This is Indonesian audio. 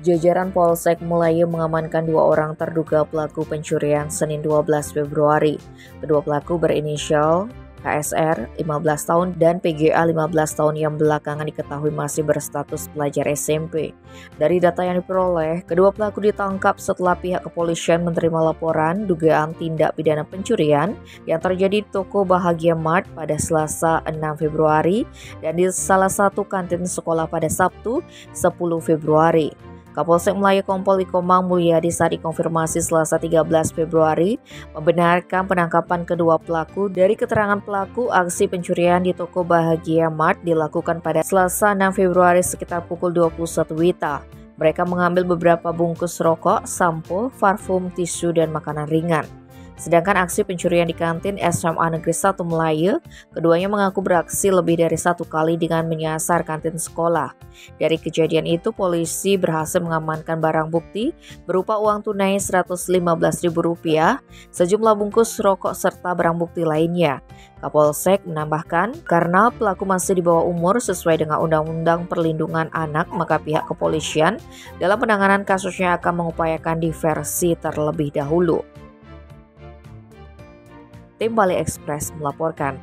Jajaran Polsek Melayu mengamankan 2 orang terduga pelaku pencurian Senin 12 Februari. Kedua pelaku berinisial KSR 15 tahun dan PGA 15 tahun yang belakangan diketahui masih berstatus pelajar SMP. Dari data yang diperoleh, kedua pelaku ditangkap setelah pihak kepolisian menerima laporan dugaan tindak pidana pencurian yang terjadi di toko Bahagia Mart pada Selasa 6 Februari dan di salah satu kantin sekolah pada Sabtu 10 Februari. Kapolsek Melayu Kompol Ikomang Mulyadi saat dikonfirmasi Selasa 13 Februari membenarkan penangkapan kedua pelaku. Dari keterangan pelaku, aksi pencurian di toko Bahagia Mart dilakukan pada Selasa 6 Februari sekitar pukul 21 WITA. Mereka mengambil beberapa bungkus rokok, sampo, parfum, tisu, dan makanan ringan. Sedangkan aksi pencurian di kantin SMA Negeri 1 Melayu, keduanya mengaku beraksi lebih dari 1 kali dengan menyasar kantin sekolah. Dari kejadian itu, polisi berhasil mengamankan barang bukti berupa uang tunai Rp115.000, sejumlah bungkus rokok serta barang bukti lainnya. Kapolsek menambahkan, karena pelaku masih di bawah umur sesuai dengan Undang-Undang Perlindungan Anak, maka pihak kepolisian dalam penanganan kasusnya akan mengupayakan diversi terlebih dahulu. Tim Bali Express melaporkan.